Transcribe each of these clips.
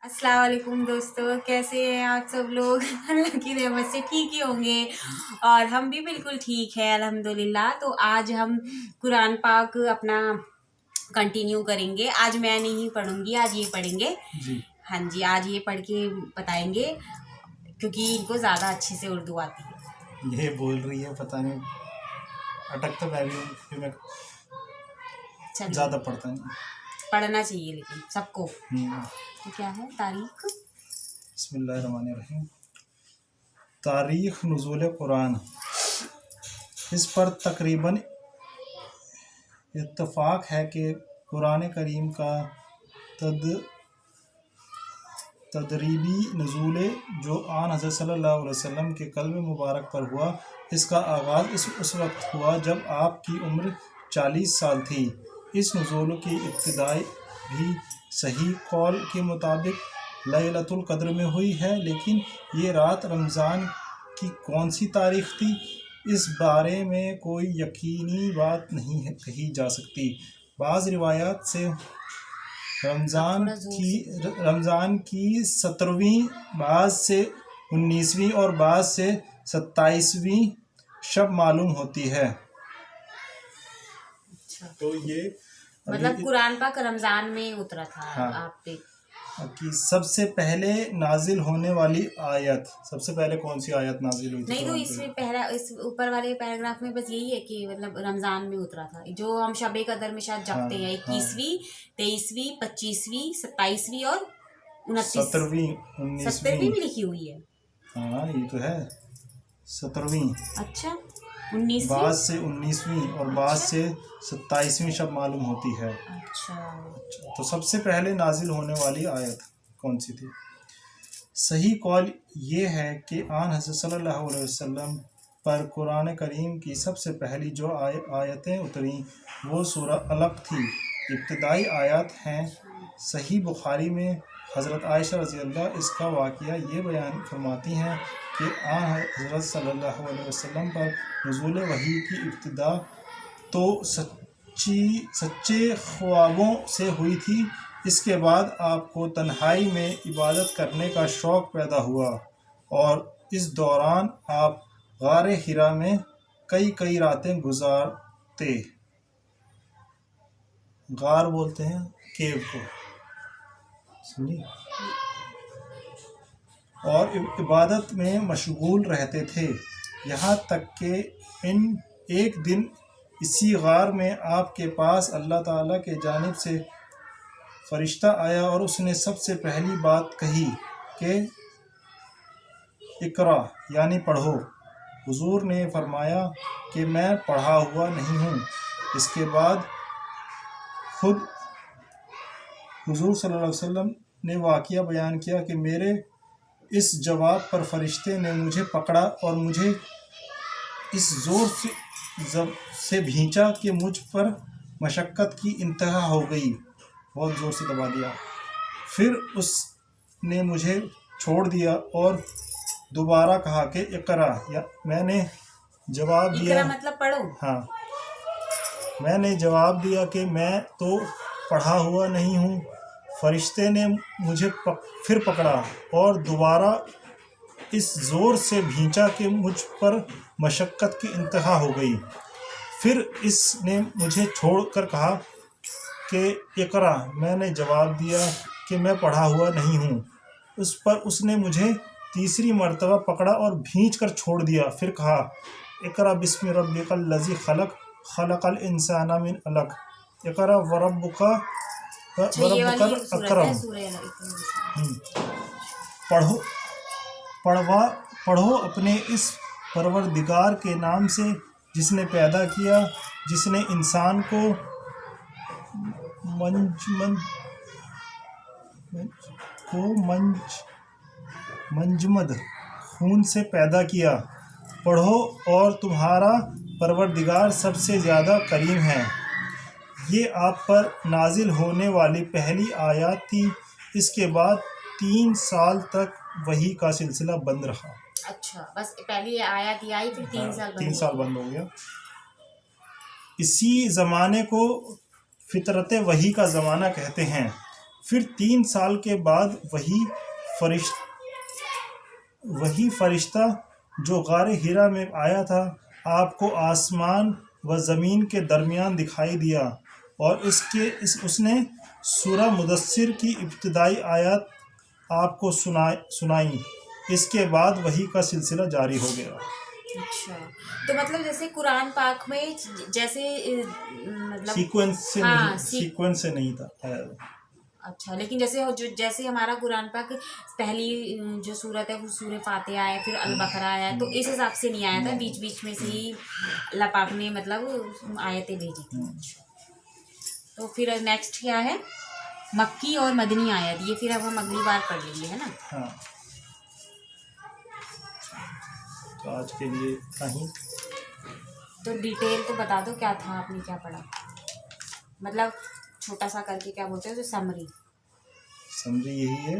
अस्सलाम वालेकुम दोस्तों, कैसे हैं आप सब लोग। अल्लाह की रहमत से ठीक ही होंगे और हम भी बिल्कुल ठीक है अल्हम्दुलिल्लाह। तो आज हम कुरान पाक अपना कंटिन्यू करेंगे। आज मैं नहीं पढ़ूंगी, आज ये पढ़ेंगे जी। हाँ जी, आज ये पढ़ के बताएंगे क्योंकि इनको ज़्यादा अच्छे से उर्दू आती है। ये बोल रही है, पता नहीं अटक तो मैं भी हूँ, मैं ज़्यादा पढ़ता नहीं। पढ़ना चाहिए लेकिन सबको। तो क्या है तारीख? बिस्मिल्लाहिर्रहमानिर्रहीम। तारीख नुज़ूल कुरान। इस पर तकरीबन इत्तफाक है कि कुरान करीम का तदरीबी नुज़ूल जो आन हज़रत सल्लल्लाहु अलैहि वसल्लम के क़ल्ब मुबारक पर हुआ, इसका आगाज़ उस वक्त हुआ जब आपकी उम्र 40 साल थी। इस नुज़ूल की इब्तिदाई भी सही कौल के मुताबिक लैलतुल क़द्र में हुई है, लेकिन ये रात रमज़ान की कौन सी तारीख़ थी, इस बारे में कोई यकीनी बात नहीं कही जा सकती। बाज़ रिवायात से रमज़ान की 17वीं, बाज़ से 19वीं और बाज़ से 27वीं शब मालूम होती है। अच्छा। तो ये मतलब कुरान पाक रमज़ान में उतरा था। हाँ, आप पे कि सबसे पहले नाजिल होने वाली आयत, सबसे पहले कौन सी आयत नाजिल हुई थी? नहीं, तो इसमें पहला, इस ऊपर वाले पैराग्राफ में बस यही है कि मतलब रमज़ान में उतरा था, जो हम शब कदर में शायद जपते हैं। 21वीं, 23वीं, 25वीं, 27वीं और 17वीं, 17वीं भी लिखी हुई है। हाँ, ये तो है 17वीं। अच्छा, 19वीं, बाज़ से 19वीं और बाज़ से 27वीं शब मालूम होती है। अच्छा, तो सबसे पहले नाजिल होने वाली आयत कौन सी थी? सही कौल ये है कि आन हज़रत सल्लल्लाहु अलैहि वसल्लम पर कुरान करीम की सबसे पहली जो आयतें उतरी वो सूरह अलक थी। इब्तिदाई आयत हैं। सही बुखारी में हज़रत आयशा रज़ी अल्लाह इसका वाक़या ये बयान फरमाती हैं कि आन हज़रत सल्लल्लाहु अलैहि वसल्लम पर नुज़ूल वही की इब्तिदा तो सच्चे ख्वाबों से हुई थी। इसके बाद आपको तन्हाई में इबादत करने का शौक़ पैदा हुआ और इस दौरान आप गार हिरा में कई रातें गुजारते। गार बोलते हैं केव को, सुनिए, और इबादत में मशगूल रहते थे, यहाँ तक कि एक दिन इसी गार में आपके पास अल्लाह ताला के जानिब से फ़रिश्ता आया और उसने सबसे पहली बात कही कि इकरा यानी पढ़ो। हुजूर ने फरमाया कि मैं पढ़ा हुआ नहीं हूँ। इसके बाद खुद हुजूर सल्लल्लाहु अलैहि वसल्लम ने वाक़या बयान किया कि मेरे इस जवाब पर फ़रिश्ते ने मुझे पकड़ा और मुझे इस ज़ोर से भींचा कि मुझ पर मशक्क़त की इंतहा हो गई, बहुत ज़ोर से दबा दिया। फिर उसने मुझे छोड़ दिया और दोबारा कहा कि इकरा, या मैंने जवाब दिया, मतलब पढ़ो। हाँ, मैंने जवाब दिया कि मैं तो पढ़ा हुआ नहीं हूँ। फ़रिश्ते ने मुझे फिर पकड़ा और दोबारा इस ज़ोर से भींचा कि मुझ पर मशक्क़त की इंतहा हो गई। फिर इसने मुझे छोड़कर कहा कि इकरा, मैंने जवाब दिया कि मैं पढ़ा हुआ नहीं हूँ। उस पर उसने मुझे तीसरी मर्तबा पकड़ा और भींच कर छोड़ दिया। फिर कहा इकरा बिस्मि रब्बिकल लज़ी खलक खलकल इंसाना मिन अलक इकरा वरब्बुका अकरम। पढ़ो अपने इस परवरदिगार के नाम से जिसने पैदा किया, जिसने इंसान को मंजमद खून से पैदा किया। पढ़ो और तुम्हारा परवरदिगार सबसे ज़्यादा करीम है। ये आप पर नाजिल होने वाली पहली आयत थी। इसके बाद 3 साल तक वही का सिलसिला बंद रहा। अच्छा, बस पहली आयत ही आई, फिर 3 साल बंद हो गया। इसी ज़माने को फितरत वही का ज़माना कहते हैं। پھر 3 سال کے بعد وہی فرشتہ جو غار ہیرا میں آیا تھا آپ کو آسمان و زمین کے درمیان دکھائی دیا، اور اس نے سورہ مدثر کی ابتدائی آیات آپ کو سنائیں۔ اس کے بعد وحی کا سلسلہ جاری ہو گیا۔ اچھا، تو مطلب جیسے قرآن پاک میں جیسے مطلب سیکوینس سے نہیں تھا۔ اچھا، لیکن جیسے ہمارا قرآن پاک پہلی جو سورت ہے وہ سورہ فاتحہ ہے، پھر البقرہ ہے، تو اس حساب سے نہیں آیا تھا، بیچ بیچ میں سے ہی اللہ پاک نے مطلب آیتیں بھیجی تھی۔ تو پھر نیکسٹ کیا ہے؟ مکی اور مدنی آیت، یہ پھر اب ہم اگلی بار پڑھ لیں گے، ہے نا؟ ہاں، تو آج کے لیے اتنا ہی۔ تو ڈیٹیل تو بتا دو کیا تھا، آپ نے کیا پڑھا، مطلب چھوٹا سا کر کے کیا بولتے ہیں، جو سمری یہی ہے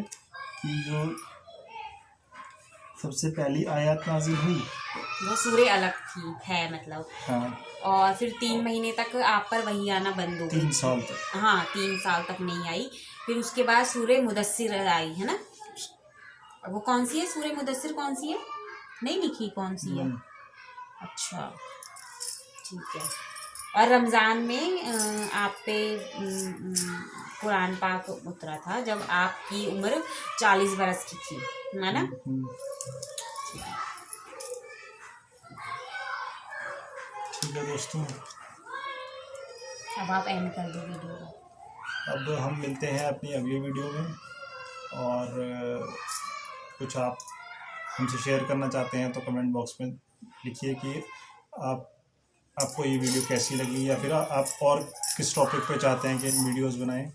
کہ جو سب سے پہلی آیات نازل ہوئی وہ سورہ الگ ہے مطلب، ہاں، اور پھر 3 مہینے تک آپ پر وحی آنا بند ہو گئی، 3 سال تک، ہاں 3 سال تک نہیں آئی، پھر اس کے بعد سورہ مدثر آئی ہے نا؟ وہ کون سی ہے سورہ مدثر، کون سی ہے؟ نہیں لکھی کون سی ہے؟ اچھا ٹھیک ہے۔ اور رمضان میں آپ پہ قرآن پاک اترا تھا جب آپ کی عمر 40 برس کی تھی، ہے نا؟ ٹھیک ہے دوستوں، اب آپ اینڈ کر دو ویڈیو کو۔ اب ہم ملتے ہیں اپنی اگلی ویڈیو میں، اور کچھ آپ ہم سے شیئر کرنا چاہتے ہیں تو کمنٹ باکس میں لکھیے کہ آپ کو یہ ویڈیو کیسی لگی، یا پھر آپ اور کس ٹاپک پہ چاہتے ہیں کہ ویڈیوز بنائیں۔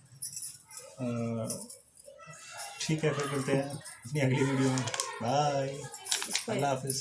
ٹھیک ہے، پھر ملتے ہیں اپنی اگلی ویڈیو میں۔ بائے، اللہ حافظ۔